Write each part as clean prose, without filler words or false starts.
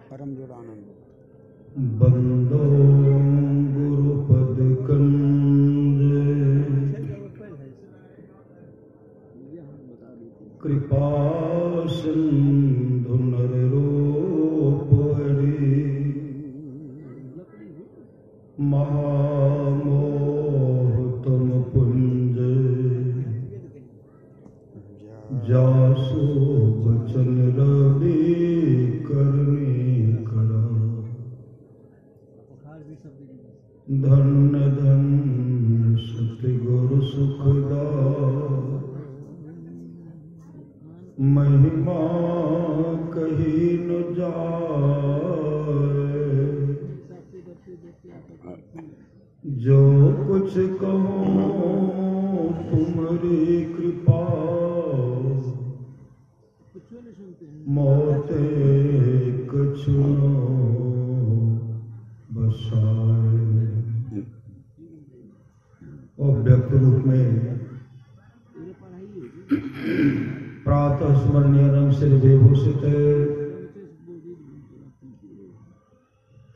परम जोड़ानंद बंदो गुरुपद कंज कृपा सिंधु नर रूप हरि महामोह तुम पुंज जासु वचन रवि करनी करा धन्य धन्य सति गुरु सुखदा महिमा कही न जाए जो कुछ कहो तुम्हारी कृपा मोते कछु बसाए। और व्यक्त रूप में प्रातः स्मरणीय रंग से विभूषित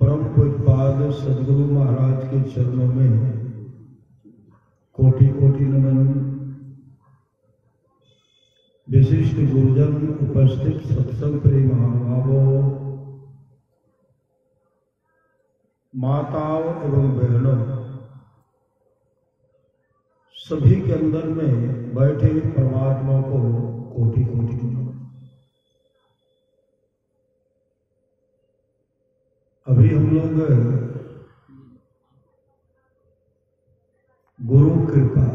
परम पूज्यपाद सद्गुरु महाराज के चरणों में कोटि कोटि नमन। विशिष्ट गुरुजन उपस्थित सत्संग प्रिय महानुभावों, माताओं एवं बहनों, सभी के अंदर में बैठे परमात्मा को कोटि कोटि नमन। अभी हम लोग गुरु कृपा,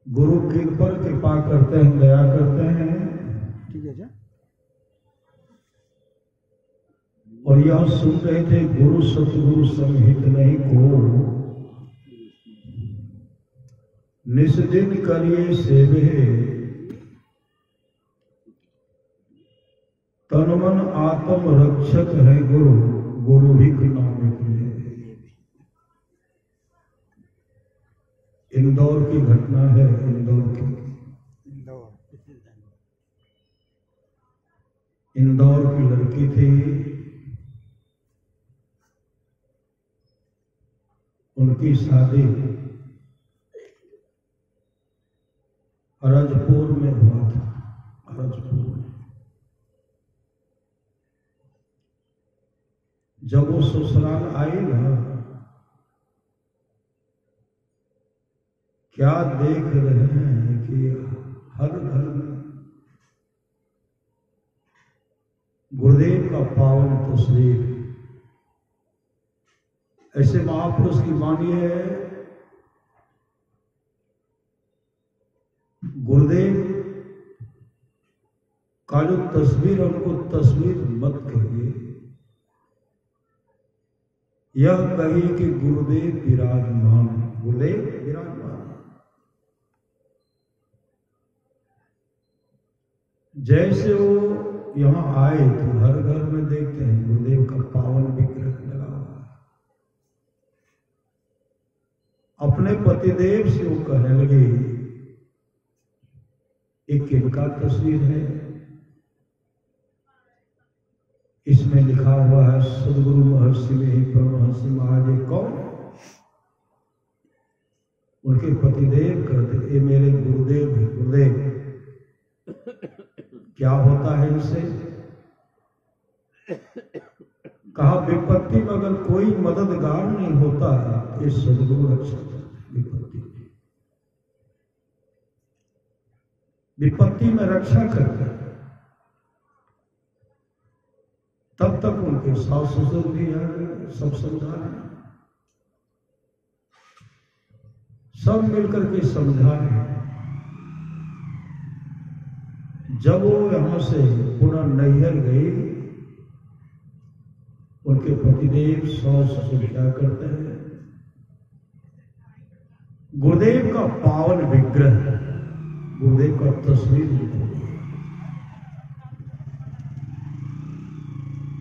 गुरु किन पर कृपा करते हैं, दया करते हैं, ठीक है। और यह सुन रहे थे गुरु सतगुरु संहित नहीं को निस दिन करिए सेवे तन मन आत्म रक्षक है गुरु, गुरु ही के नाम निकले। इंदौर की घटना है, इंदौर की लड़की थी, उनकी शादी अरजपुर में हुआ था। अरजपुर में जब वो ससुराल आई ना, क्या देख रहे हैं कि हर घर में गुरुदेव का पावन तस्वीर। ऐसे महापुरुष की वाणी है, गुरुदेव का जो तस्वीर है उनको तस्वीर मत कहिए, यह कही कि गुरुदेव विराजमान, गुरुदेव विराजमान। जैसे वो यहाँ आए तो हर घर में देखते हैं गुरुदेव का पावन विग्रह लगा हुआ है। अपने पतिदेव से वो कहने लगे, एक किनका तस्वीर है? इसमें लिखा हुआ है सदगुरु महर्षि में ही परमहंस महाराज। कौन? उनके पतिदेव कहते, ये मेरे गुरुदेव है। गुरुदेव क्या होता है इनसे? कहा विपत्ति में अगर कोई मददगार नहीं होता है, ये सदगुरु रक्षक विपत्ति में रक्षा करते हैं। तब तक उनके सास ससुर भी आ गए, सब समझाए, सब मिलकर के समझाए। जब वो यहां से पुनः नैहर गई, उनके पतिदेव सास ससुर क्या करते हैं? गुरुदेव का पावन विग्रह, गुरुदेव का तस्वीर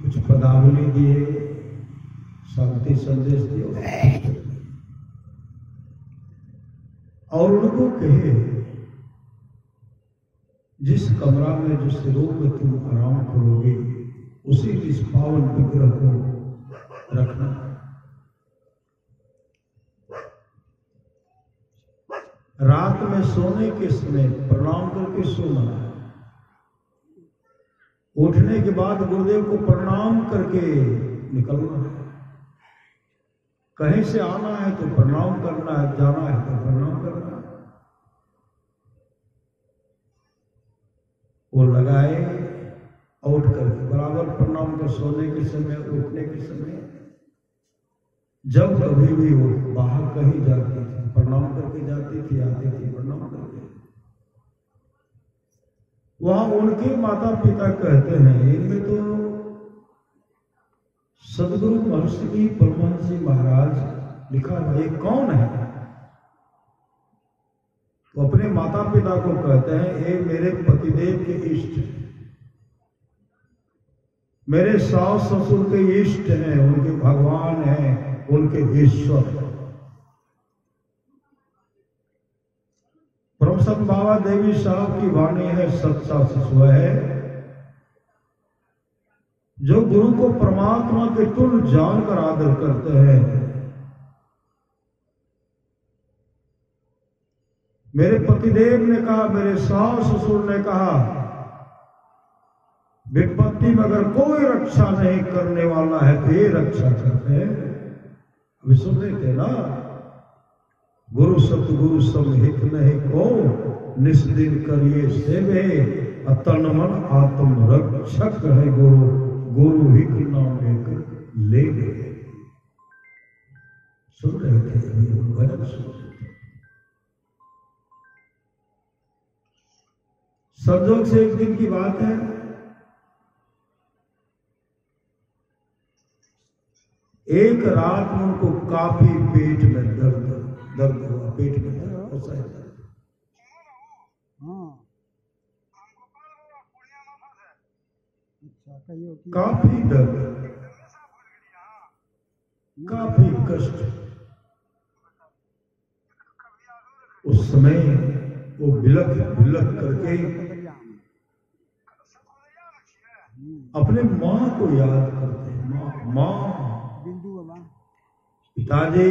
कुछ पदावली दिए, शांति संदेश दिए। और उनको कहे जिस कमरा में जिस रूम में तुम आराम करोगे उसी इस पावन विग्रह को रखना। रात में सोने के समय प्रणाम करके सोना है। उठने के बाद गुरुदेव को प्रणाम करके निकलना है। कहीं से आना है तो प्रणाम करना है, जाना है तो प्रणाम करना है। वो लगाए उठ करके बराबर प्रणाम कर, सोने के समय उठने के समय। जब कभी भी वो बाहर कहीं जाती थी प्रणाम करके जाती थी, आती थी प्रणाम करके। वहां उनके माता पिता कहते हैं, इनमें तो सदगुरु महर्षि परमहंस महाराज लिखा है, ये कौन है? तो अपने माता पिता को कहते हैं, ये मेरे पतिदेव के इष्ट हैं, मेरे सास ससुर के इष्ट हैं, उनके भगवान हैं, उनके ईश्वर हैं। परमसंत बाबा देवी साहब की वाणी है, सच्चा शिशु है, जो गुरु को परमात्मा के तुल्य जानकर आदर करते हैं। मेरे पतिदेव ने कहा, मेरे सास ससुर ने कहा, विपत्ति में अगर कोई रक्षा नहीं करने वाला है तो ये रक्षा करते हैं। अभी सुन रहे थे ना, गुरु सतगुरु समहित नहीं को निस्दिन करिए सेवे, तन मन आत्म रक्षक है गुरु, गुरु ही के नाम लेकर ले गए। सुन रहे थे अभी भजन सुन रहे थे। संजोग से एक दिन की बात है, एक रात में उनको काफी पेट में दर्द हुआ, पेट में दर्द, काफी दर्द, काफी कष्ट। उस समय वो बिलख बिलख करके अपने माँ को याद करते हैं। माँ, माँ, पिताजी,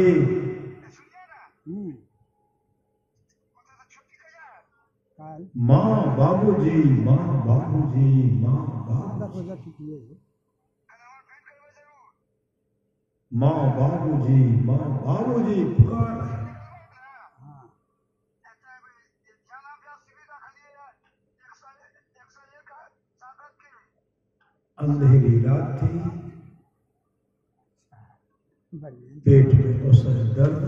माँ बाबूजी, माँ बाबूजी, माँ बाबूजी, माँ बाबूजी, माँ बाबूजी पुकार है। अंधेरी रात थी, पेट में असह दर्द,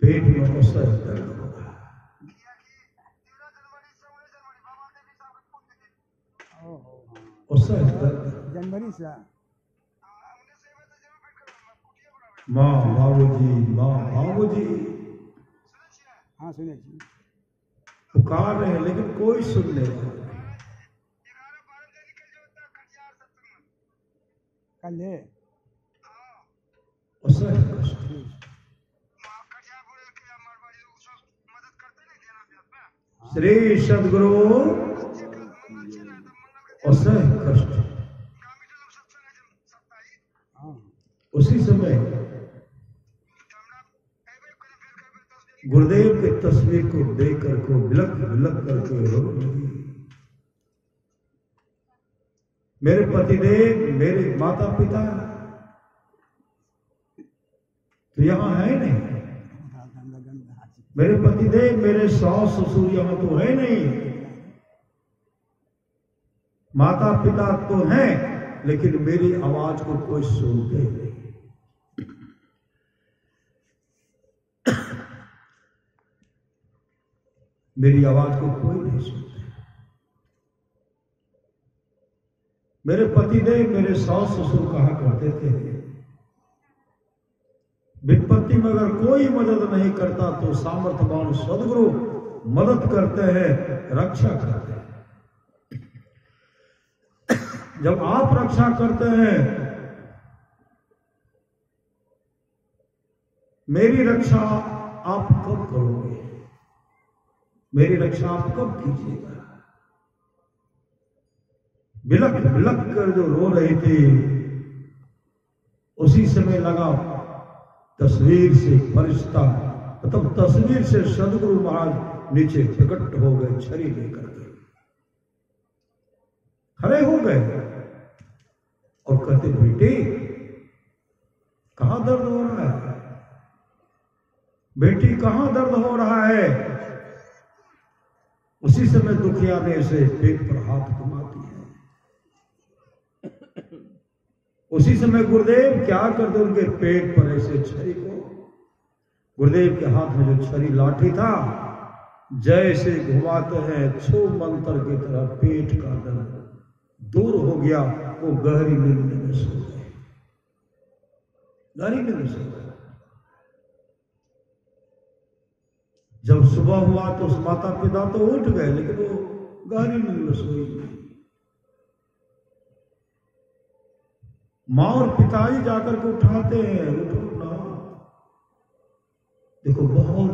पेट में असह दर्द होगा। असह दर्द, जनवरी से माँ बाबूजी, माँ बाबूजी, हाँ सुने जी, पुकार रहे हैं लेकिन कोई सुनने वाला नहीं। कल है असह कष्ट, श्री सदगुरु असह कष्ट। उसी समय गुरुदेव के तस्वीर को देख कर को बिलख बिलख करके रो लगी। मेरे पतिदेव, मेरे माता पिता तो यहां है नहीं, मेरे पतिदेव, मेरे सास ससुर यहां तो है नहीं, माता पिता तो हैं लेकिन मेरी आवाज को कोई सुनते नहीं। मेरी आवाज को कोई नहीं सुनता। मेरे पतिदेव, मेरे सास ससुर कहा करते थे, विपत्ति में अगर कोई मदद नहीं करता तो सामर्थ्यवान सदगुरु मदद करते हैं, रक्षा करते हैं। जब आप रक्षा करते हैं, मेरी रक्षा आप कब करोगे? मेरी रक्षा आप कब कीजिएगा? बिलक बिलक कर जो रो रही थी, उसी समय लगा तस्वीर से फरिश्ता, मतलब तस्वीर से सदगुरु महाराज नीचे प्रकट हो गए, छड़ी लेकर के खड़े हो गए और कहते, बेटे कहां दर्द हो रहा है? बेटी कहां दर्द हो रहा है? उसी समय दुखिया ने से पेट पर हाथ घुमा दिया। उसी समय गुरुदेव क्या करते, उनके पेट पर ऐसे छड़ी को, गुरुदेव के हाथ में जो छड़ी लाठी था, जैसे घुमाते हैं छो मंत्र की तरह पेट का दर्द दूर हो गया। वो गहरी नींद में सो गए, गहरी नींद में सो गए। जब सुबह हुआ तो उस माता पिता तो उठ गए, लेकिन वो गहरी नींद में सोई नहीं। मां और पिताजी जाकर के उठाते हैं, उठो ना, देखो बहुत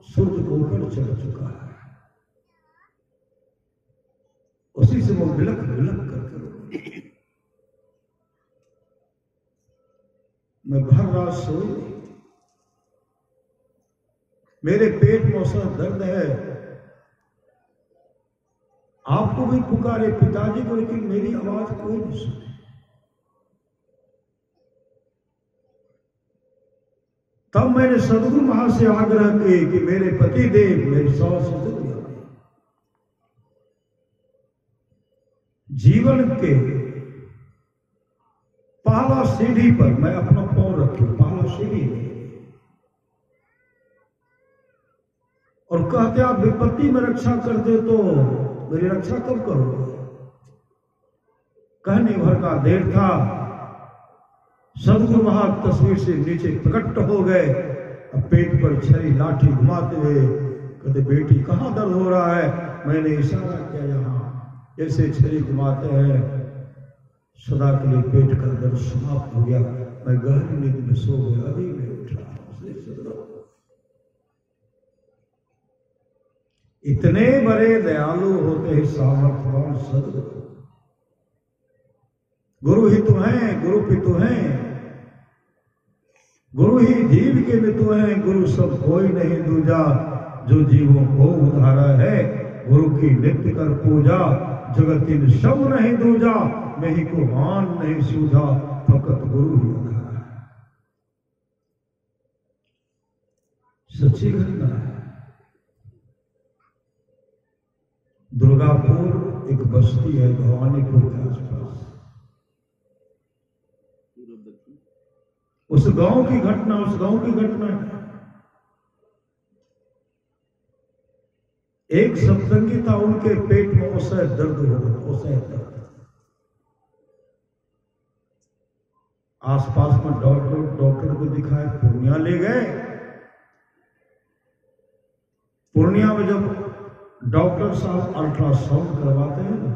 सूर्य होकर चढ़ चुका है। उसी से वो बिलक बिलक करके रोए। मैं भर रात सोई नहीं, मेरे पेट में ऐसा दर्द है। आपको भी पुकारे पिताजी को, लेकिन मेरी आवाज कोई नहीं सुने। तब मैंने सदगुरु महाराज से आग्रह किया कि मेरे पति देव, मेरी सास ससुर, जीवन के पहला सीढ़ी पर मैं अपना पांव रखूं, पहला सीढ़ी में, और कहते आप विपत्ति में रक्षा करते तो मेरी रक्षा कब करोगे? कहने भर का देर था, सदगुरु महाराज तस्वीर से नीचे प्रकट हो गए। अब पेट पर छड़ी लाठी घुमाते हुए कहते, बेटी कहां दर्द हो रहा है? मैंने इशारा किया यहां, जैसे छड़ी घुमाते हैं, सदा के लिए पेट का दर्द समाप्त हो गया। मैं गहरी नींद में सो गया, अभी मैं उठ रहा हूं। इतने बड़े दयालु होते हैं सामर्थ्यवान सदगुरु। गुरु ही तो हैं, गुरु पितु हैं, गुरु ही जीव के मितु हैं। गुरु सब कोई नहीं दूजा, जो जीवों को उधारा है। गुरु की नित्य कर पूजा, जगत इन सब नहीं दूजा। मैं ही को मान नहीं सूझा, फकत गुरु ही उधारा है। सच्ची घटना है। दुर्गापुर एक बस्ती है भवानीपुर के आसपास। उस गांव की घटना, उस गांव की घटना है। एक सत्संगी था, उनके पेट में असह्य दर्द हो रहा, असह्य दर्द। आसपास में डॉक्टर को दिखाए, पूर्णिया ले गए। पूर्णिया में जब डॉक्टर साहब अल्ट्रासाउंड करवाते हैं,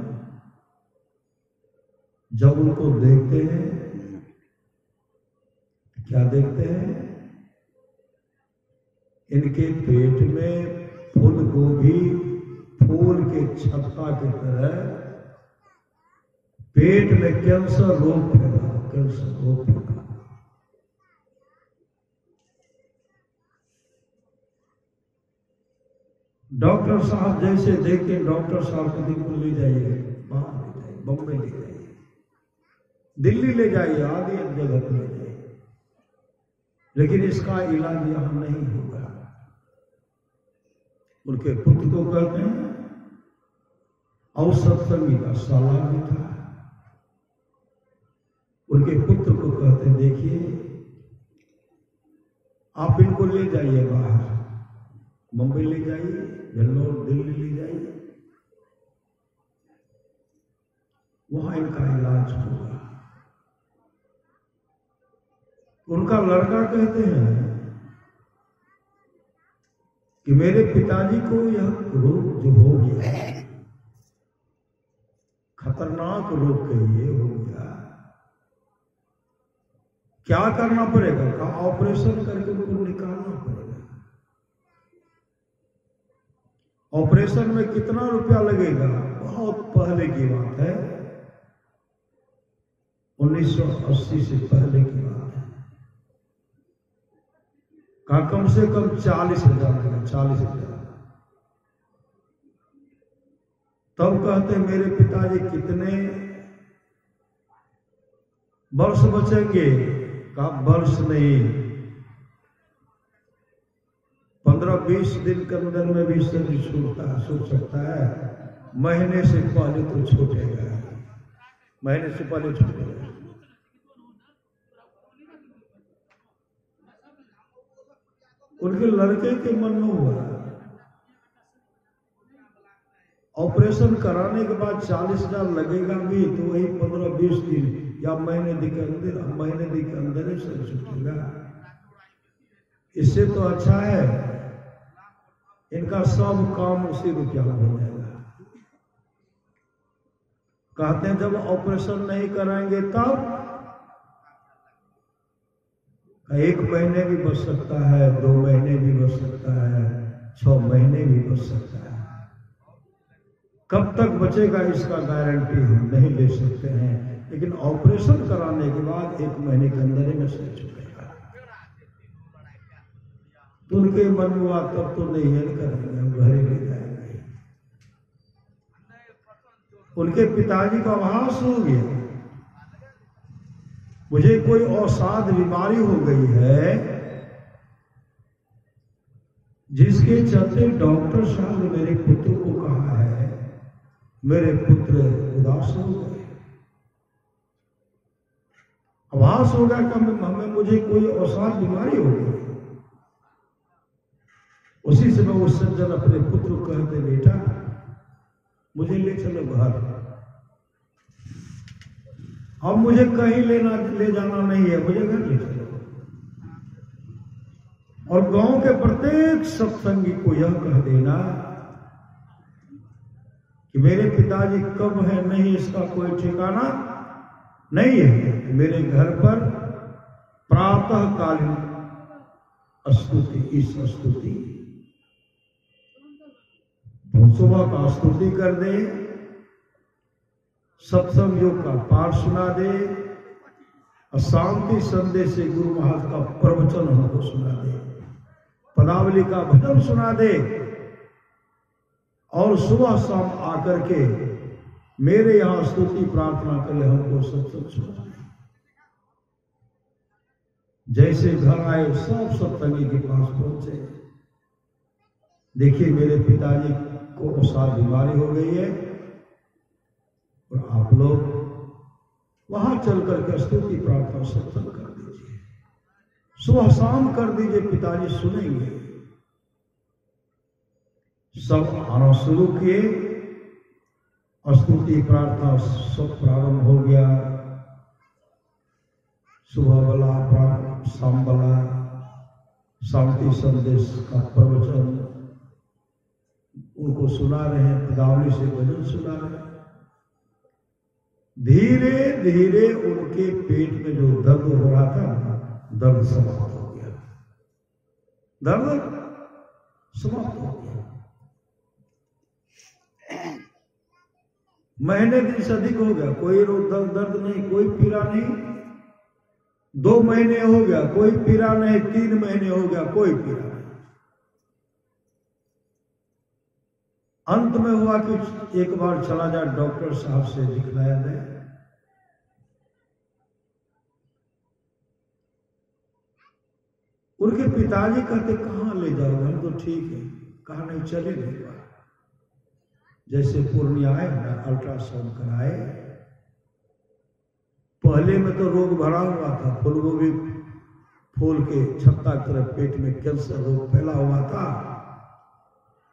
जब उनको देखते हैं, क्या देखते हैं? इनके पेट में फूल गोभी फूल के छत्ता की तरह पेट में कैंसर रोग फैला, कैंसर रोग फैला। डॉक्टर साहब जैसे देखे, डॉक्टर साहब को दिन को ले जाइए, बाहर ले जाइए, बम्बई ले जाइए, दिल्ली ले जाइए, आदि जगह पर ले जाइए, लेकिन इसका इलाज यहां नहीं होगा। उनके पुत्र को कहते हैं, और सत्संगी का साला भी था। उनके पुत्र को कहते हैं, देखिए आप इनको ले जाइए बाहर, मुंबई ले जाइए, वेल्लोर, दिल्ली ले जाइए, वहां इनका इलाज होगा। उनका लड़का कहते हैं कि मेरे पिताजी को यह रोग जो हो गया, खतरनाक रोग कहिए, हो गया, क्या करना पड़ेगा? का ऑपरेशन करके उनको निकालना पड़ेगा। ऑपरेशन में कितना रुपया लगेगा? बहुत पहले की बात है, 1980 से पहले की बात है। कहा कम से कम 40,000 लगा, 40,000। तब कहते मेरे पिताजी कितने वर्ष बचेंगे? कहा वर्ष नहीं, 15-20 दिन के अंदर में भी शरीर छूट सकता है, महीने से पहले तो छूटेगा, महीने से पहले छूटेगा। उनके लड़के के मन में हुआ ऑपरेशन कराने के बाद 40,000 लगेगा भी, तो वही 15-20 दिन या महीने के अंदर ही सब छूटेगा। इससे तो अच्छा है इनका सब काम उसी रुपया में हो जाएगा। कहते हैं जब ऑपरेशन नहीं कराएंगे तब 1 महीने भी बच सकता है, 2 महीने भी बच सकता है, 6 महीने भी बच सकता है। कब तक बचेगा इसका गारंटी हम नहीं ले सकते हैं, लेकिन ऑपरेशन कराने के बाद 1 महीने के अंदर ही नशा छूटेगा। तो उनके मन में हुआ तब तो नहीं है करेंगे, हम घर ही ले जाएंगे। उनके पिताजी का आभास हो गया मुझे कोई अवसाद बीमारी हो गई है, जिसके चलते डॉक्टर साहब ने मेरे पुत्र को कहा है, मेरे पुत्र उदास हो गए। आभास हो गया कि हमें मुझे कोई अवसाद बीमारी हो गई। उसी समय वो सज्जन अपने पुत्र को कहते बेटा मुझे ले चलो घर, अब मुझे कहीं ले जाना नहीं है, मुझे घर ले चलो। और गांव के प्रत्येक सत्संगी को यह कह देना कि मेरे पिताजी कब है नहीं इसका कोई ठिकाना नहीं है, मेरे घर पर प्रातःकालीन स्तुति, इस स्तुति सुबह का स्तुति कर दे, सत्संग योग का पाठ सुना दे, शांति संदेश से गुरु महाराज का प्रवचन हमको सुना दे, पदावली का भजन सुना दे, और सुबह शाम आकर के मेरे यहां स्तुति प्रार्थना करे, हमको सत्संग सुना दे। जैसे घर आए सब सत्संगी के पास पहुंचे, देखिए मेरे पिताजी को अवसाद बीमारी हो गई है और आप लोग वहां चल करके स्तुति प्रार्थना सत्संग कर दीजिए, सुबह शाम कर दीजिए, पिताजी सुनेंगे। सब आना शुरू किए, स्तुति प्रार्थना सब प्रारंभ हो गया। सुबह वाला शाम वाला शांति संदेश का प्रवचन उनको सुना रहे हैं, पदावली से भजन सुना रहे हैं। धीरे धीरे उनके पेट में जो दर्द हो रहा था, दर्द समाप्त हो गया, दर्द समाप्त हो गया। महीने दिन से अधिक हो गया, कोई दर्द नहीं, कोई पीड़ा नहीं। 2 महीने हो गया, कोई पीड़ा नहीं। 3 महीने हो गया, कोई पीड़ा नहीं। अंत में हुआ कि एक बार चला जाए डॉक्टर साहब से दिखलाया जाए। उनके पिताजी कहते कहां ले जाओगे, हम तो ठीक है। कहा नहीं चले नहीं पाए। जैसे पूर्णिया आए ना, अल्ट्रासाउंड कराए, पहले में तो रोग भरा हुआ था, फूलगोभी फूल के छत्ता की तरफ पेट में कैंसर रोग फैला हुआ था।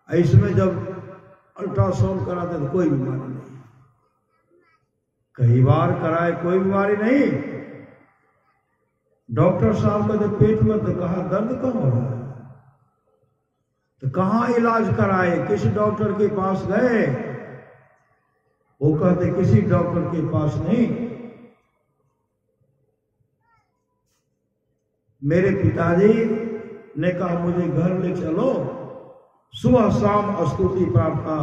इसमें जब अल्ट्रासाउंड कराते तो कोई बीमारी नहीं, कई बार कराए कोई बीमारी नहीं। डॉक्टर साहब कहते पेट में, तो कहा दर्द कहाँ हो रहा है, तो कहां इलाज कराए, किस डॉक्टर के पास गए? वो कहते किसी डॉक्टर के पास नहीं। मेरे पिताजी ने कहा मुझे घर ले चलो, सुबह शाम स्तुति प्रार्थना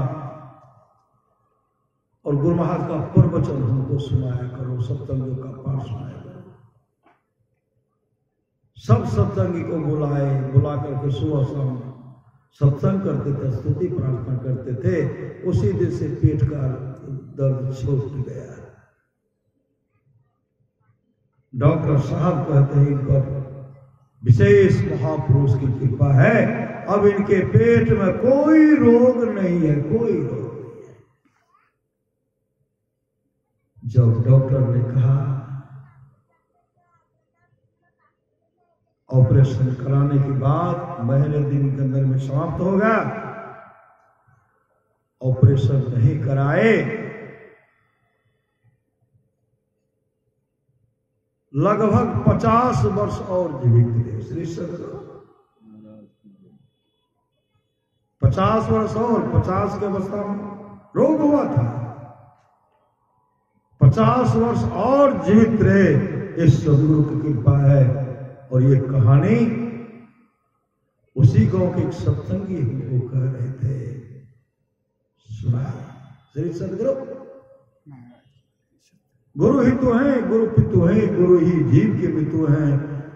और गुरु महाराज का प्रवचन हमको सुनाया करो, सत्संगों का पाठ सुनाया करो। सब सत्संगी को बुला करके सुबह शाम सत्संग करते थे, स्तुति प्रार्थना करते थे। उसी दिन से पेट का दर्द छूट गया। डॉक्टर साहब कहते हैं इन पर विशेष महापुरुष की कृपा है, अब इनके पेट में कोई रोग नहीं है, कोई रोग नहीं है। जब डॉक्टर ने कहा ऑपरेशन कराने के बाद महीने दिन के अंदर में समाप्त होगा, ऑपरेशन नहीं कराए लगभग 50 वर्ष और जीवित थे। श्री सदगुरु 50 वर्ष और 50 के अवस्था में रोग हुआ था, 50 वर्ष और जीवित रहे। इस सदगुरु की कृपा है। और ये कहानी उसी गांव के एक सत्संगी हमको कह रहे थे, सुना। श्री सदगुरु गुरु ही तो है, गुरु पितु है, गुरु ही जीव के पितु हैं।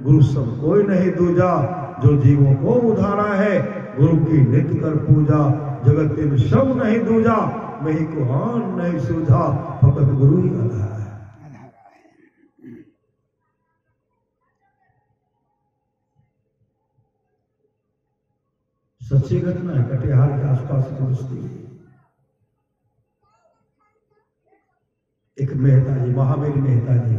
गुरु सब कोई नहीं दूजा, जो जीवों को उधारा है। गुरु की नित्य कर पूजा, जगत इन सब नहीं दूजा। मैं ही को हान नहीं सूझा, फकत गुरु ही आधार है। सच्ची घटना है। कटिहार के आसपास की बस्ती, एक मेहता जी, महावीर मेहता जी,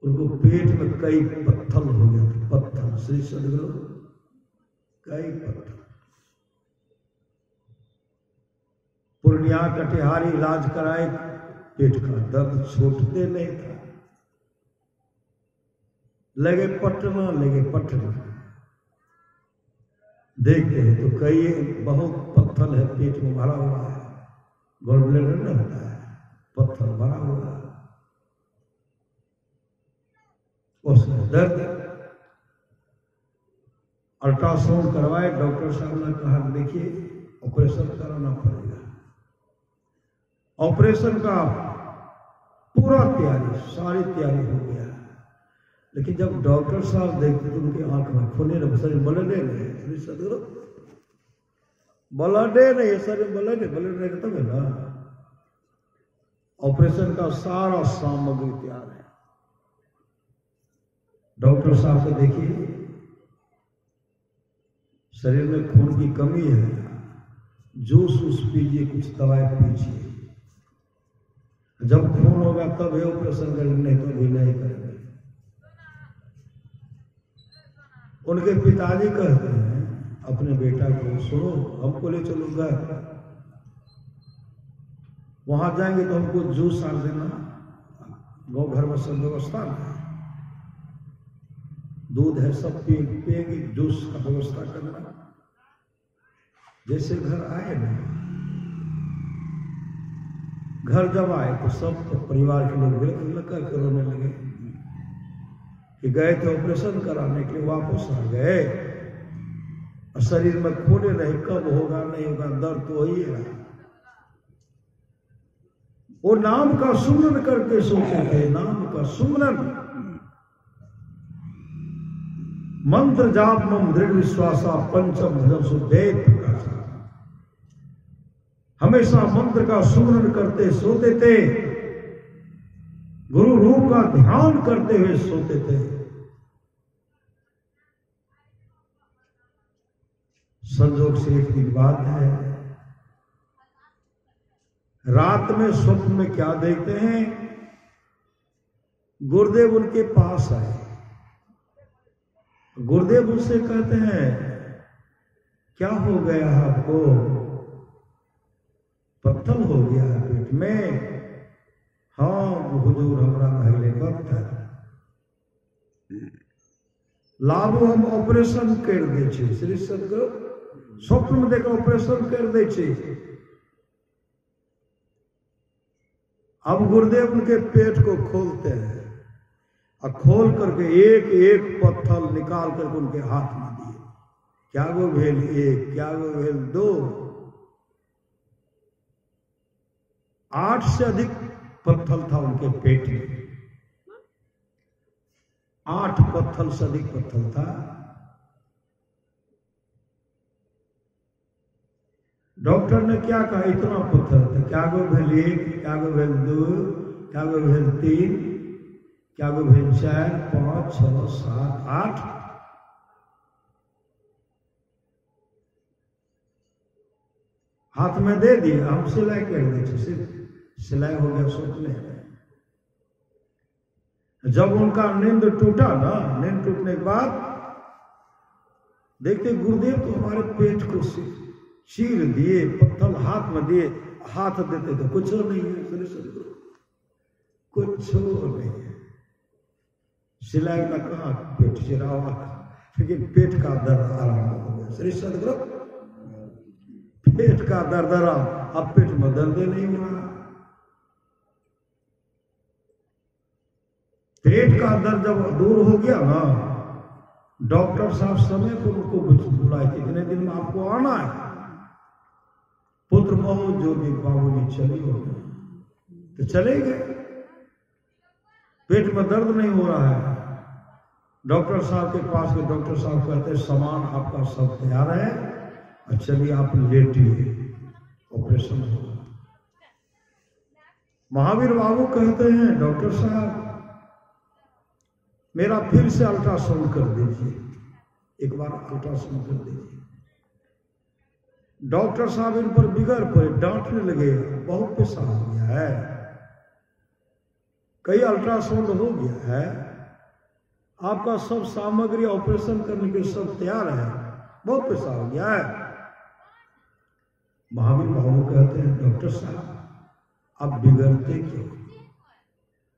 उनको पेट में कई पत्थर हो गया था। पत्थर, श्री सदगुरु, कई पत्थर। पूर्णिया कटिहारी इलाज कराए, पेट का दर्द छूटते नहीं था। लगे पटना देखते हैं तो कई बहुत पत्थर है, पेट में भरा हुआ है। गॉल ब्लैडर नहीं होता है, पत्थर भरा हुआ है, उसमें दर्द। अल्ट्रासाउंड करवाए, डॉक्टर साहब ने कहा देखिए ऑपरेशन कराना पड़ेगा। ऑपरेशन का पूरा तैयारी, सारी तैयारी हो गया। लेकिन जब डॉक्टर साहब देखते तो उनकी आंख में खूने शरीर ब्लडे नहीं, सदगुरु ब्लडे नहीं, शरीर ब्लड नहीं तब है ना। ऑपरेशन का सारा सामग्री तैयार है। डॉक्टर साहब को देखिए शरीर में खून की कमी है, जूस पीजिए, कुछ दवाई पीजिए, जब खून होगा तब ये ऑपरेशन करेंगे, नहीं तो अभी नहीं करेंगे। उनके पिताजी कहते हैं अपने बेटा को, सुनो हमको ले चलूंगा, वहां जाएंगे तो हमको जूस आर देना, गाँव घर में सब व्यवस्था है, दूध है, सब पिएंगे, जूस का व्यवस्था करना। जैसे घर आए ना, घर जब आए तो सब परिवार के लोग लग रोने लगे कि गए थे ऑपरेशन कराने के लिए, वापस आ गए और शरीर में खून नहीं, कब होगा नहीं होगा, दर्द तो ही है। वो नाम का सुमरन करके सोचे थे, नाम का सुमरन, मंत्र जाप मम दृढ़ विश्वासा पंचम भजन सुवेद प्रकाशा। हमेशा मंत्र का सुमरन करते सोते थे, गुरु रूप का ध्यान करते हुए सोते थे। संजोग से एक दिन बात है, रात में स्वप्न में क्या देखते हैं, गुरुदेव उनके पास आए। गुरुदेव उससे कहते हैं क्या हो गया आपको, पत्थर हो गया है पेट में। हाँ हुजूर हमरा भगले पत्थर लाभो, हम ऑपरेशन कर दे छी। श्री सदगुरु स्वप्न में देखो ऑपरेशन कर दे छी। अब गुरुदेव उनके पेट को खोलते हैं और खोल करके एक एक पत्थर निकाल करके उनके हाथ में दिए। क्या गो भेल एक, क्या गो भेल दो, 8 से अधिक पत्थर था उनके पेट में, 8 पत्थर से अधिक पत्थर था। डॉक्टर ने क्या कहा, इतना पत्थर था, क्या गो भेल एक, क्या गो भेल दो, क्या गो भेल तीन, क्या गो भेल 4, 5, 6, 7, 8। हाथ में दे दिया, हम सिलाई कर दी, सिलाई हो गया सोचने। जब उनका नींद टूटा ना, नींद टूटने के बाद देखते गुरुदेव तो हमारे पेट को चीर दिए, पत्थर हाथ में दिए, हाथ देते तो कुछ नहीं है, कुछ नहीं है, सिलाई का कहा पेट चिरा हुआ, लेकिन पेट का दर्द आराम हो गया। श्री सदगुरु, पेट का दर्द आराम, अब पेट में दर्द नहीं हो रहा। पेट का दर्द जब दूर हो गया ना, डॉक्टर साहब समय पर उनको बुलाए, कितने दिन में आपको आना है। पुत्र बहु जो भी बाबूजी चले हो गए तो चले गए, पेट में दर्द नहीं हो रहा है। डॉक्टर साहब के पास गए, डॉक्टर साहब कहते सामान आपका सब तैयार है, चलिए आप लेटिए, ऑपरेशन होगा। महावीर बाबू कहते हैं डॉक्टर साहब मेरा फिर से अल्ट्रासाउंड कर दीजिए, एक बार अल्ट्रासाउंड कर दीजिए। डॉक्टर साहब इन पर बिगड़ पड़े, डांटने लगे, बहुत पैसा हो गया है, कई अल्ट्रासाउंड हो गया है, आपका सब सामग्री ऑपरेशन करने के सब तैयार है, बहुत पैसा हो गया है। महावीर बाबू कहते हैं डॉक्टर साहब आप बिगड़ते क्यों?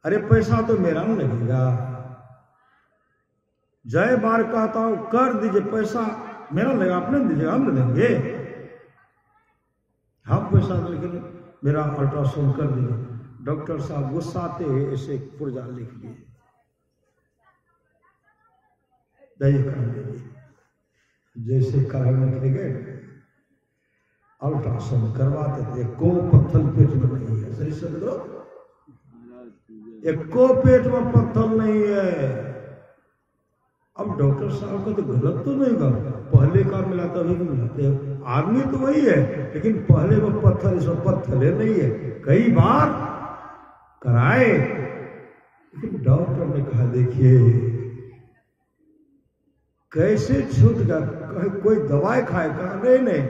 अरे पैसा तो मेरा नहीं लगेगा, जय बार कहता हूं कर दीजिए, पैसा मेरा लगेगा, आप नहीं दीजिएगा, हम देंगे, हम पैसा लेकिन मेरा अल्ट्रासाउंड कर दीजिए। डॉक्टर साहब गुस्साते हुए ऐसे पुर्जा लिख दिए, दया कर दीजिए। जैसे कराने के गए अल्ट्रासाउंड करवाते थे, एको पत्थर पेट में नहीं है। सही सदगुरु, एको पेट में पत्थर नहीं है। अब डॉक्टर साहब का तो गलत तो नहीं कर, पहले का मिला था अभी मिलाते, आदमी तो वही है, लेकिन पहले वो पत्थर, इसमें पत्थर नहीं है। कई बार कराए, लेकिन डॉक्टर ने कहा देखिए कैसे छूट गया, कोई दवाई खाए? कहा नहीं,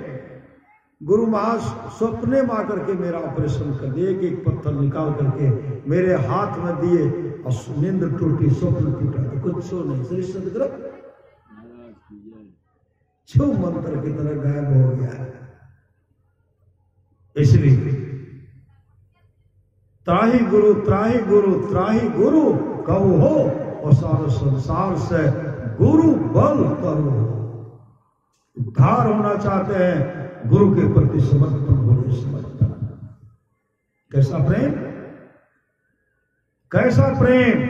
गुरु महाराज सपने में आकर के मेरा ऑपरेशन कर दिए, एक पत्थर निकाल करके मेरे हाथ में दिए और नींद टूटी, स्वप्न टूटा, तो कुछ छो नहीं। श्री सदगुरु छो मंत्र की तरह गायब हो गया। इसलिए त्राही गुरु, त्राही गुरु, त्राही गुरु कहू हो, और सारे संसार से गुरु बल करो। उद्धार होना चाहते हैं, गुरु के प्रति समर्पण होने, समर्पण। कैसा प्रेम, कैसा प्रेम।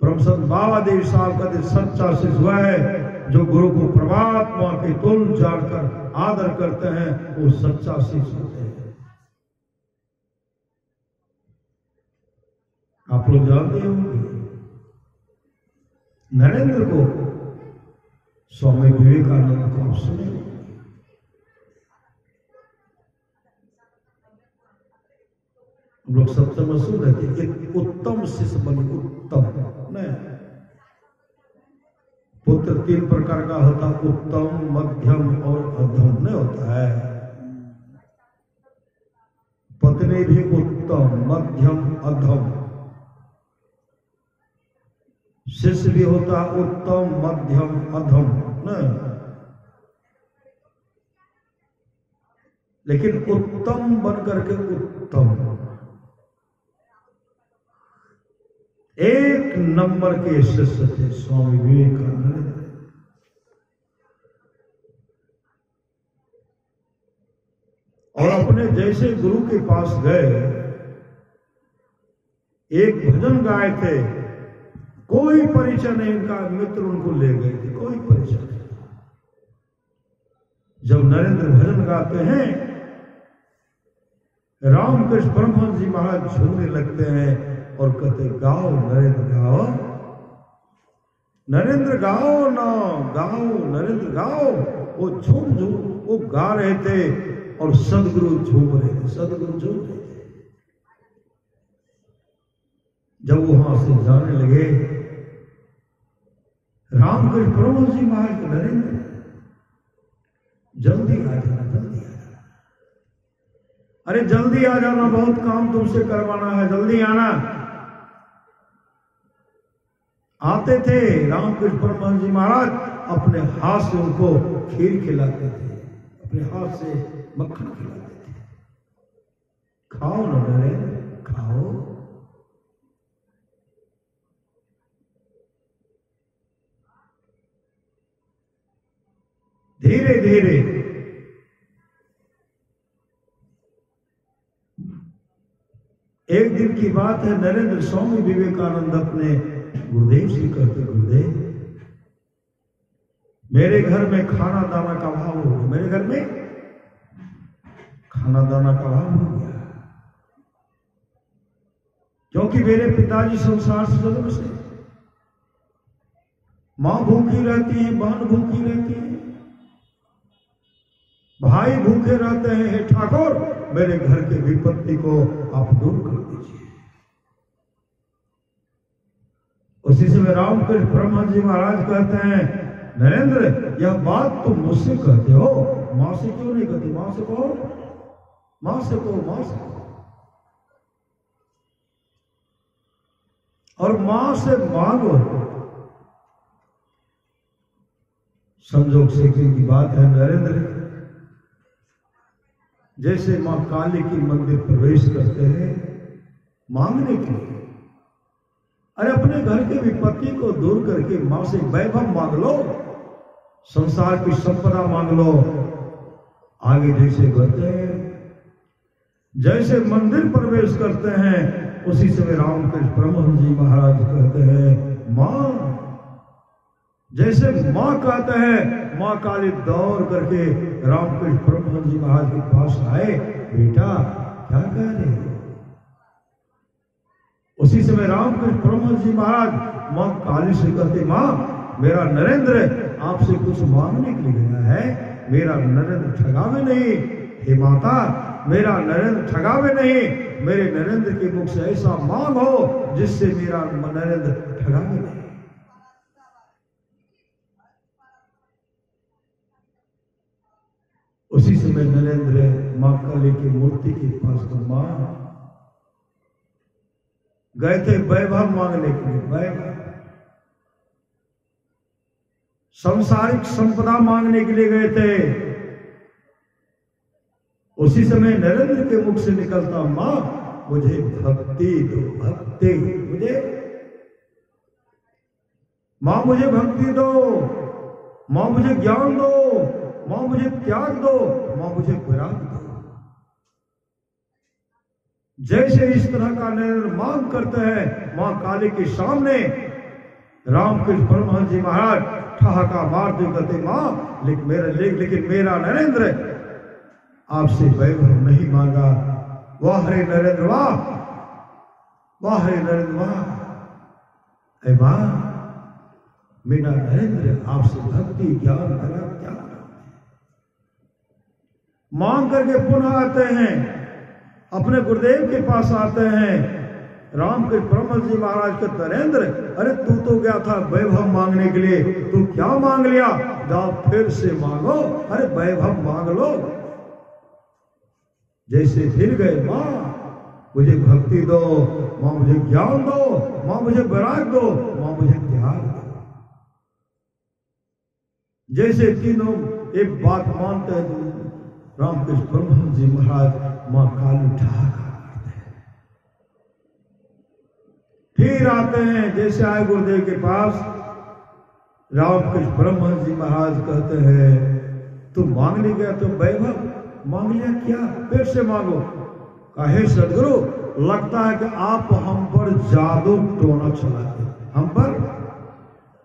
परमसंत बाबा देव साहब का सच्चा शिष्य है जो गुरु को परमात्मा के तुल्य जानकर आदर करते हैं, वो सच्चा शिष्य होते हैं। आप लोग जानते होंगे नरेंद्र को, स्वामी विवेकानंद को आप सुने, हम लोग सप्तम में सुन रहे थे, एक उत्तम शिष्य बने, उत्तम नहीं, पुत्र 3 प्रकार का होता, उत्तम, मध्यम और अधम नहीं होता है। पत्नी भी उत्तम, मध्यम, अधम, शिष्य भी होता उत्तम, मध्यम, अधम नहीं, लेकिन उत्तम बनकर के उत्तम, एक नंबर के शिष्य थे स्वामी विवेकानंद। और अपने अपने जैसे गुरु के पास गए, एक भजन गाए थे, कोई परिचय नहीं, इनका मित्र उनको ले गए थे, कोई परिचय नहीं। जब नरेंद्र भजन गाते हैं, रामकृष्ण परमहंस जी महाराज झूमने लगते हैं और कहते गाओ नरेंद्र गाओ, नरेंद्र गाओ ना गाओ, नरेंद्र गाओ। वो झूम झूम वो गा रहे थे और सदगुरु झूम रहे थे, सदगुरु झूम रहे थे। जब वो वहां से जाने लगे, रामकृष्ण परमहंस जी महाराज, नरेंद्र जल्दी आ जाना, जल्दी आ जाना, अरे जल्दी आ जाना, बहुत काम तुमसे करवाना है, जल्दी आना। आते थे रामकृष्ण परमहंस जी महाराज, अपने हाथ से उनको खीर खिलाते थे, अपने हाथ से मक्खन खिलाते थे। खाओ ना नरेंद्र, खाओ। धीरे धीरे एक दिन की बात है, नरेंद्र स्वामी विवेकानंद अपने गुरुदेव से कहते, गुरुदेव मेरे घर में खाना दाना का अभाव हो गया, मेरे घर में खाना दाना का अभाव हो गया, क्योंकि मेरे पिताजी संसार से जन्म से, मां भूखी रहती है, बहन भूखी रहती है, भाई भूखे रहते हैं। हे ठाकुर, मेरे घर के विपत्ति को आप दूर कर दीजिए। उसी समय रामकृष्ण परमहंस जी महाराज कहते हैं, नरेंद्र यह बात तुम मुझसे कहते हो, मां से क्यों नहीं कहते? मां से कहो, मां से कहो, मां से कहो, और मां से मांगो। संजोग से की बात है, नरेंद्र जैसे मां काली की मंदिर प्रवेश करते हैं मांगने के लिए, अरे अपने घर के विपत्ति को दूर करके मां से वैभव मांग लो, संसार की संपदा मांग लो। आगे जैसे करते हैं, जैसे मंदिर प्रवेश करते हैं, उसी समय रामकृष्ण परमहंस जी महाराज कहते हैं, मां। जैसे मां कहते हैं, मां काली दौड़ करके रामकृष्ण परमहंस जी महाराज के पास आए, बेटा क्या कह रहे हो? उसी समय रामकृष्ण परमहंस जी महाराज मां काली से कहते, मां मेरा नरेंद्र आपसे कुछ मांगने के लिए गया है, मेरा नरेंद्र ठगावे नहीं। हे माता, मेरा नरेंद्र ठगावे नहीं, मेरे नरेंद्र के मुख से ऐसा मांग हो जिससे मेरा नरेंद्र ठगावे नहीं। उसी समय नरेंद्र मां काली की मूर्ति के पास मां गए थे वैभव मांगने के लिए, वैभव सांसारिक संपदा मांगने के लिए गए थे। उसी समय नरेंद्र के मुख से निकलता, मां मुझे भक्ति दो, भक्ति मुझे, मां मुझे भक्ति दो, मां मुझे ज्ञान दो, मां मुझे त्याग दो, मां मुझे विराग दो। जैसे इस तरह का नरेंद्र मांग करते हैं, मां काली के सामने रामकृष्ण परमहंस जी महाराज ठहाका मारते कहते, मां लेकिन मेरा नरेंद्र आपसे वैभव नहीं मांगा। वाह रे नरेंद्र वाह, वाह रे नरेंद्र वाह। ऐ मां, मेरा नरेंद्र आपसे भक्ति ज्ञान विराग क्या मांग करके पुनः आते हैं, अपने गुरुदेव के पास आते हैं। रामकृष्ण परमहंस जी महाराज के, नरेंद्र अरे तू तो गया था वैभव मांगने के लिए, तू क्या मांग लिया? जाओ फिर से मांगो, अरे वैभव मांग लो। जैसे फिर गए, मां मुझे भक्ति दो, मां मुझे ज्ञान दो, मां मुझे वैराग दो, मां मुझे त्याग दो। जैसे तीनों एक बात मानते हैं, रामकृष्ण परमहंस जी महाराज मां काली ठहाका करते हैं, फिर आते हैं। जैसे आए गुरुदेव के पास, रामकृष्ण परमहंस जी महाराज कहते हैं, तू मांगने गया तो वैभव, मांग लिया क्या? फिर से मांगो। कहे सदगुरु, लगता है कि आप हम पर जादू टोना चलाते हैं, हम पर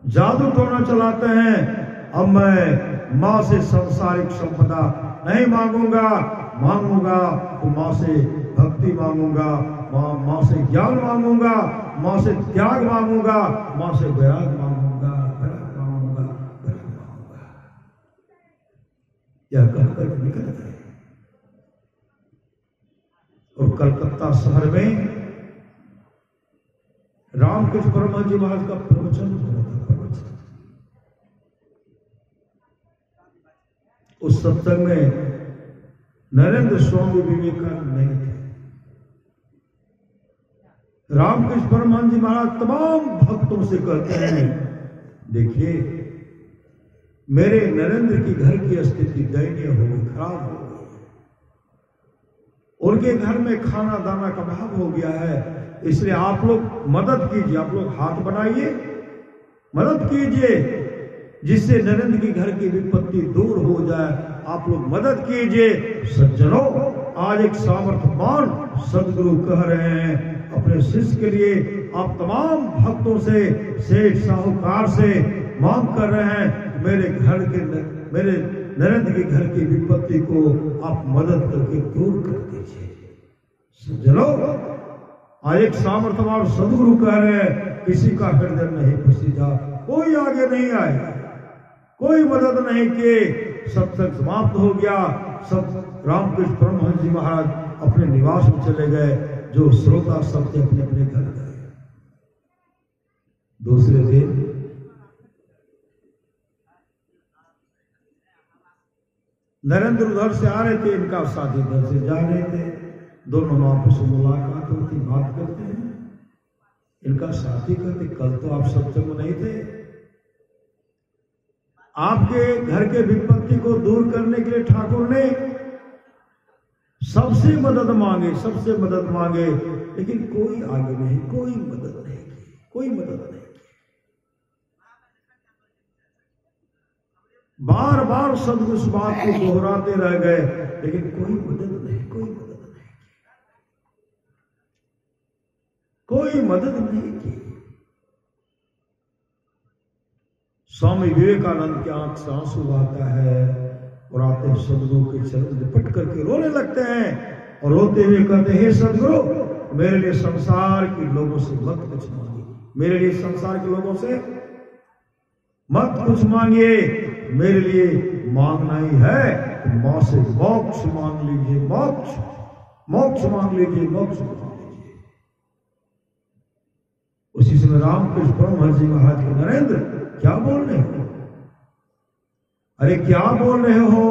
जादू टोना चलाते हैं। अब मैं माँ से सांसारिक संपदा नहीं मांगूंगा, मांगूंगा तो माँ से भक्ति मांगूंगा, माँ से ज्ञान मांगूंगा, माँ से त्याग मांगूंगा, माँ से वैराग मांगूंगा, वैराग मांगूंगा, वैराग मांगूंगा। यह कहकर निकल गए और कलकत्ता शहर में रामकृष्ण परमहंस जी महाराज का प्रवचन हुआ था। प्रवचन उस सत्संग में नरेंद्र स्वामी विवेकानंद नहीं थे। रामकृष्ण परमहंस जी महाराज तमाम भक्तों से कहते हैं, देखिए मेरे नरेंद्र की घर की स्थिति दयनीय हो गई, खराब हो गई। उनके घर में खाना दाना का अभाव हो गया है, इसलिए आप लोग मदद कीजिए, आप लोग हाथ बनाइए, मदद कीजिए, जिससे नरेंद्र की घर की विपत्ति दूर हो जाए। आप लोग मदद कीजिए। सज्जनों, आज एक सामर्थ्यवान सदगुरु कह रहे हैं अपने शिष्य के लिए, आप तमाम भक्तों से, सेठ साहूकार से मांग कर रहे हैं, मेरे नरेंद्र के घर की विपत्ति को आप मदद करके दूर कर दीजिए। सज्जनों, आज एक सामर्थ्यवान सदगुरु कह रहे हैं, किसी का हृदय नहीं पसीजा, कोई आगे नहीं आए, कोई मदद नहीं किए। सत्संग समाप्त हो गया। सब रामकृष्ण परमहंस जी महाराज अपने निवास में चले गए। जो श्रोता सब थे अपने अपने घर गए। दूसरे दिन नरेंद्र उधर से आ रहे थे, इनका साथी इधर से जा रहे थे। दोनों आपस में मुलाकात होती, बात करते हैं। इनका साथी कहते, कल तो आप सत्संग में नहीं थे, आपके घर के विपत्ति को दूर करने के लिए ठाकुर ने सबसे मदद मांगे, सबसे मदद मांगे, लेकिन कोई आगे नहीं, कोई मदद नहीं की, कोई मदद नहीं की। बार बार सदगुरु इस बात को दोहराते रह गए, लेकिन कोई मदद नहीं, कोई मदद नहीं की, कोई मदद नहीं की। स्वामी विवेकानंद की आंख से आंसू आता है और आते हैं सदगुरु के चरण लिपट करके रोने लगते हैं और रोते हुए कहते हैं, हे सदगुरु, मेरे लिए संसार के लोगों से मत कुछ मांगिए, मेरे लिए संसार के लोगों से मत कुछ मांगिए, मेरे लिए मांगना ही है तो मां से मोक्ष मांग लीजिए, मोक्ष, मोक्ष मांग लीजिए, मोक्ष मांग लीजिए। उसी समय रामकृष्ण परमहंस जी महाराज के, नरेंद्र क्या बोल रहे हो? अरे क्या बोल रहे हो?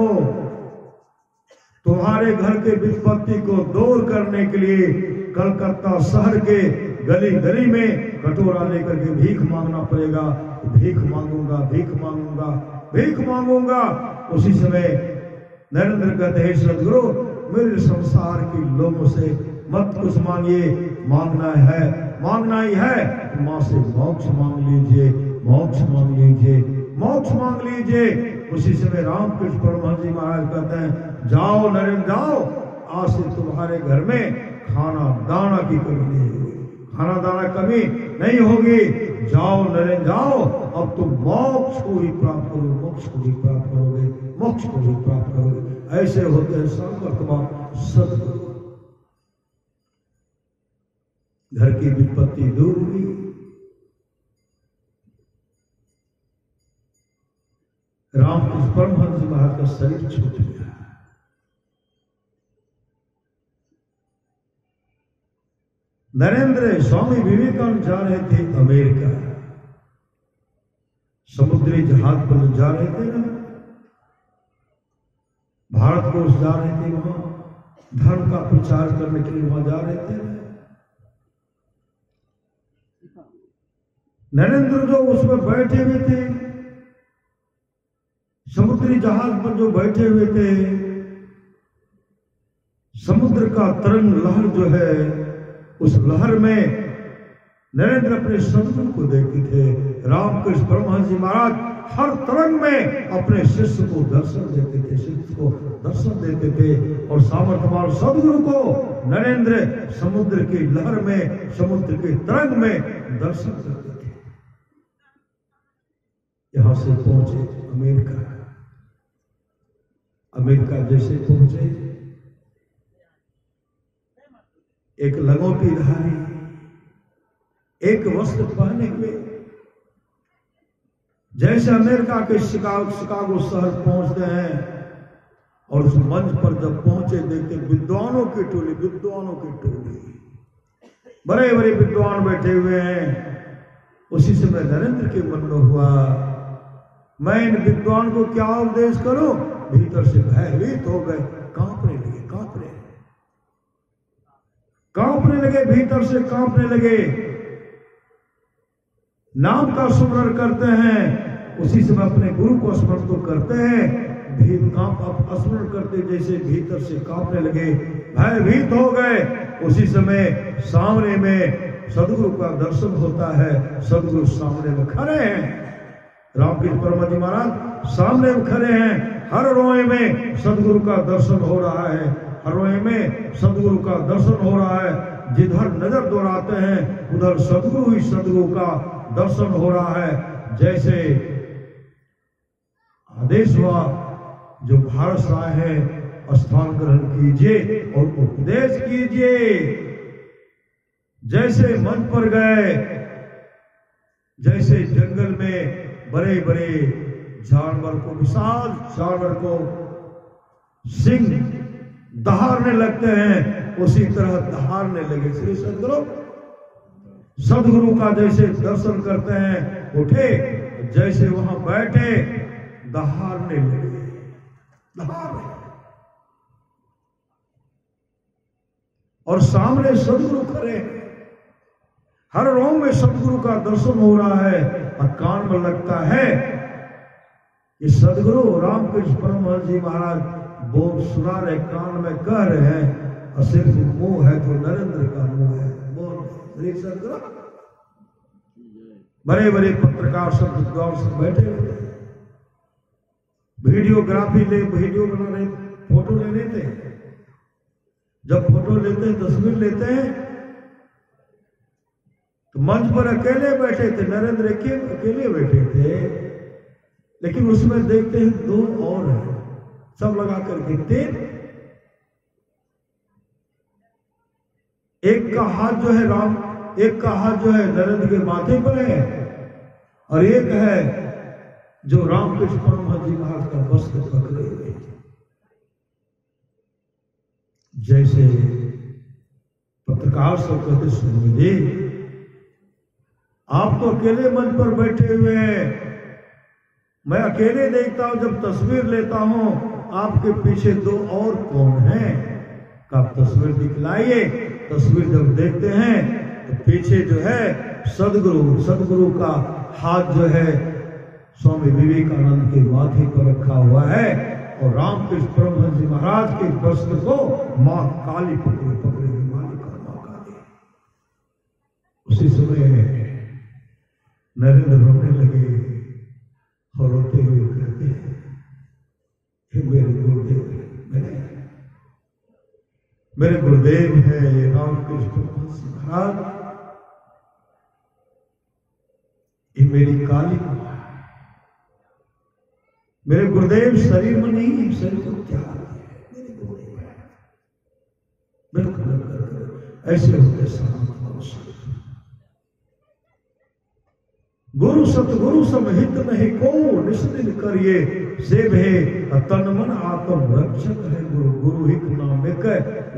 तुम्हारे घर के विपत्ति को दूर करने के लिए कलकत्ता शहर के गली गली में कटोरा लेकर के भीख मांगना पड़ेगा। भीख मांगूंगा, भीख मांगूंगा, भीख मांगूंगा। उसी समय नरेंद्र कहते हैं, सदगुरु, मेरे संसार के लोगों से मत कुछ मांगिए, मांगना है, मांगना ही है मां से मोक्ष मांग लीजिए, मोक्ष मांग लीजिए, मोक्ष मांग लीजिए। उसी समय रामकृष्ण परमहंस जी महाराज कहते हैं, जाओ नरेंद्र जाओ, आज से तुम्हारे घर में खाना दाना की कमी नहीं होगी, खाना दाना कमी नहीं होगी। जाओ नरेंद्र जाओ, अब तुम मोक्ष को ही प्राप्त करोगे, मोक्ष को ही प्राप्त करोगे, मोक्ष को ही प्राप्त करोगे। ऐसे होते हैं सामर्थ्यवान सदगुरु। घर की विपत्ति दूर हुई। रामकृष्ण परमहंस जी महाराज का शरीर छूट गया। नरेंद्र स्वामी विवेकानंद जा रहे थे अमेरिका, समुद्री जहाज पर जा रहे थे ना, भारत को जा रहे थे, वहां धर्म का प्रचार करने के लिए वहां जा रहे थे। नरेंद्र जो उसमें बैठे हुए थे, समुद्री जहाज पर जो बैठे हुए थे, समुद्र का तरंग लहर जो है, उस लहर में नरेंद्र अपने सदगुरु को देखते थे। रामकृष्ण परमहंस जी महाराज हर तरंग में अपने शिष्य को दर्शन देते थे, शिष्य को दर्शन देते थे। और सामर्थ्यवान सदगुरु को नरेंद्र समुद्र की लहर में, समुद्र के तरंग में दर्शन करते थे। यहां से पहुंचे अमेरिका, अमेरिका जैसे पहुंचे, एक लंगोटीधारी, एक वस्त्र पहने हुए, जैसे अमेरिका के शिकागो शहर पहुंचते हैं और उस मंच पर जब पहुंचे देखते विद्वानों की टोली, विद्वानों की टोली, बड़े बड़े विद्वान बैठे हुए हैं। उसी समय नरेंद्र के मन में हुआ, मैं इन विद्वान को क्या उपदेश करूं? भीतर से भयभीत हो गए, कांपने लगे, कांपने लगे, भीतर से कांपने लगे। नाम का स्मरण करते हैं, उसी समय अपने गुरु को स्मरण तो करते हैं, स्मरण करते जैसे भीतर से कांपने लगे, भयभीत हो गए। उसी समय सामने में सदगुरु का दर्शन होता है। सदगुरु सामने में खड़े हैं, रामकृष्ण परम जी महाराज सामने में खड़े हैं। हर रोए में सदगुरु का दर्शन हो रहा है, हर रोए में सदगुरु का दर्शन हो रहा है। जिधर नजर दौड़ाते हैं उधर सदगुरु ही सदगुरु का दर्शन हो रहा है। जैसे आदेश हुआ, जो भारत से आए हैं स्थान ग्रहण कीजिए और उपदेश कीजिए। जैसे मंच पर गए, जैसे जंगल में बड़े बड़े जानवर को, विशाल जानवर को सिंह दहाड़ने लगते हैं, उसी तरह दहाड़ने लगे। श्री सदगुरु का जैसे दर्शन करते हैं, उठे, जैसे वहां बैठे, दहाड़ने लगे, दहाड़ने। और सामने सदगुरु खड़े, हर रोम में सदगुरु का दर्शन हो रहा है। और कान में लगता है कि सदगुरु रामकृष्ण परमहंस जी महाराज बोल सुना रहे, कान में कह रहे हैं, और सिर्फ मुंह है तो नरेंद्र का मुंह है। बोल बड़े बड़े पत्रकार सब, विद्वान सब बैठे हुए, वीडियोग्राफी ले, वीडियो बना रहे, फोटो ले लेते। जब फोटो लेते हैं, तस्वीर लेते हैं, तो मंच पर अकेले बैठे थे, नरेंद्र अकेले बैठे थे, लेकिन उसमें देखते हैं दो और हैं, सब लगा कर देखते। एक का हाथ जो है राम, एक का हाथ जो है नरेंद्र के माथे पर है, और एक है जो रामकृष्ण परमहंस जी महाराज का वस्त्र पकड़े हुए। जैसे पत्रकार सब कहते, सुनो जी, आप तो अकेले मंच पर बैठे हुए हैं, मैं अकेले देखता हूं, जब तस्वीर लेता हूं आपके पीछे दो और कौन हैं? आप तस्वीर दिखलाइए। तस्वीर जब देखते हैं तो पीछे जो है सदगुरु का हाथ जो है स्वामी विवेकानंद के माथे पर रखा हुआ है, और रामकृष्ण परमहंस जी महाराज के वस्त्र को मां काली पकड़े हिमालय का मौका दे। उसी समय नरेंद्र रोने लगे और रोते हुए कहते हैं, हे मेरे गुरुदेव, मेरे गुरुदेव है ये रामकृष्ण परमहंस जी महाराज, ये मेरी काली मां है। मेरे गुरुदेव शरीर में नहीं है, शरीर को त्याग दिया, मेरे गुरुदेव है। बिल्कुल ऐसे होते सामने गुरु सतगुरु समहित नहीं को, निष्दिन करिए सेव है तन मन आत्म रक्षक है। गुरु गुरु हित नाम एक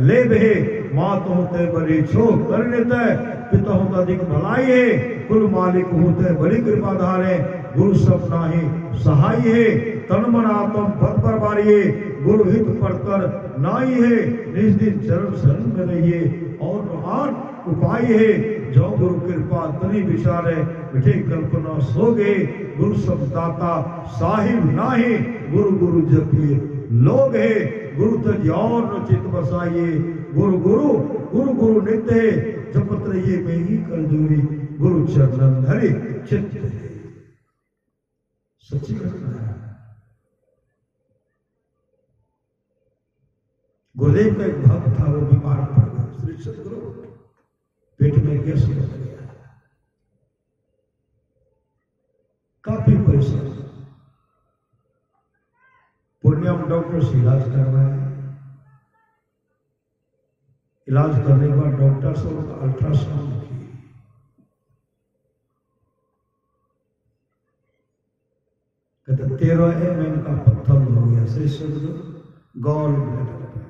ले भे, मात होते बड़ी छो करने तय, पिता होता अधिक भलाई है, कुल मालिक होते बड़ी कृपा धारे। गुरु सब नाही सहाय है, तन मन आत्म पद पर बारिये, गुरु हित परतर नाई है, निज दिन चरण शरण में रहिए। और महान उपाय है, जो गुरु कृपा तनी विचारे, मिठे कल्पना सोगे। गुरु सब दाता साहिब नाही, गुरु गुरु जपिए लोग है। गुरु तज और न चित बसाइए, गुरु गुरु गुरु गुरु नित्य, जपत रहिए में ही कर जोरी। गुरु चरणन धरि चित्त सच्ची घटना है। गुरुदेव का एक भक्त था, वो बीमार पड़ गया। श्री सदगुरु पेट में गैस लग गया, काफी परेशान। पूर्णिया में डॉक्टर से इलाज करवाया। इलाज करने के बाद डॉक्टर से उनका अल्ट्रासाउंड की। कहते 13 mm का पत्थर हो गया। श्री सदगुरु गॉल ब्लैडर पे।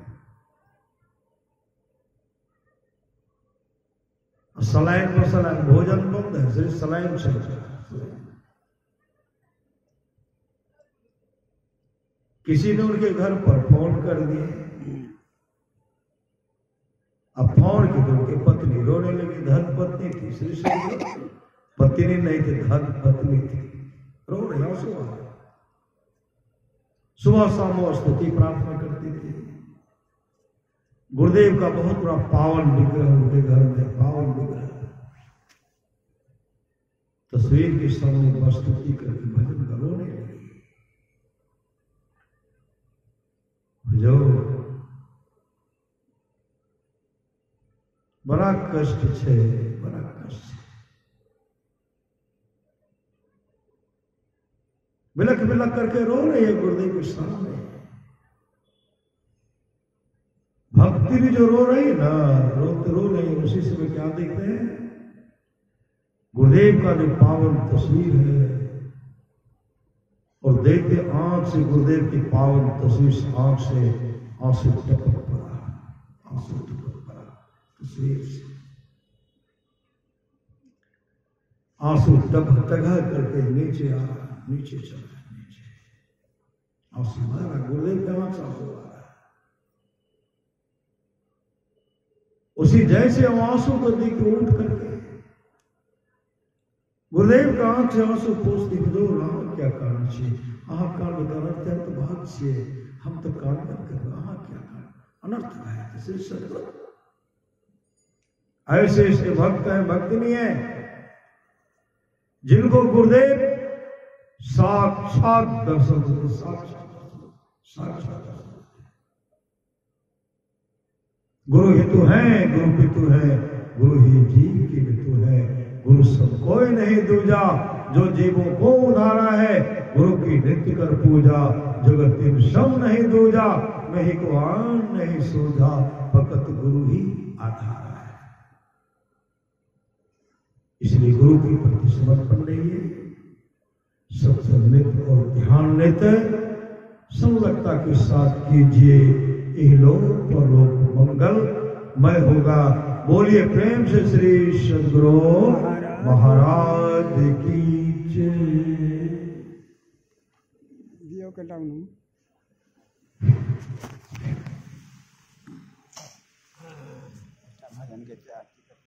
सलाइन पर सलाइन, भोजन बंद है, सिर्फ सलाइन चल रहा है। किसी ने उनके घर पर फोन कर दिए। अब फोन की तो उनकी पत्नी रोने लगी। धन पत्नी थी, श्री सदगुरु पत्नी नहीं थी, धन पत्नी थी। रो रही आंसू आ रहे। सुबह शाम वो स्तुति प्रार्थना करती थी। गुरुदेव का बहुत बड़ा पावन विग्रह उनके घर में, पावन विग्रह। तस्वीर के सामने स्तुति करके भजन का रोने लगी। जो बड़ा कष्ट है, बड़ा कष्ट है। बिलख बिलख करके रो रहे हैं गुरुदेव के सामने। भक्ति भी जो रो रही ना, रोते रो रही है। उसी समय क्या देखते हैं? गुरुदेव का जो पावन तस्वीर है, और देखते आंख से गुरुदेव की पावन तस्वीर, आंख से आंसू टपक पड़ा, आंसू टपक पड़ा तस्वीर से। आंसू टपक करके नीचे आ, नीचे चला, नीचे आंसू आ रहा। गुरुदेव का आंख आंसू आ रहा। उसी जैसे आंसू को देख उठ करके गुरुदेव का आंख से आंसू पूछती, राम क्या कारण छे? आहा कारण करते हैं तो भाग से हम तो कारण कर आहा क्या कारण अनर्थ है। श्री सदगुरु ऐसे ऐसे भक्त हैं, भक्ति नहीं है, जिनको गुरुदेव साक्षात दर्शन देते। साक्षात गुरु हेतु है, गुरु पितु है, गुरु ही जीव की हेतु है। गुरु सब कोई नहीं दूजा, जो जीवों को उधारा है। गुरु की नित्य कर पूजा, जगत तीन सम नहीं दूजा। मैं ही को आन नहीं सूझा, फकत गुरु ही आधार है। इसलिए गुरु के प्रति समर्पण रहिए, सबसे नित्य और ध्यान नित्य संलग्नता के साथ कीजिए। इहलोक परलोक मंगलमय होगा। बोलिए प्रेम से श्री सदगुरु महाराज की जय। दियो के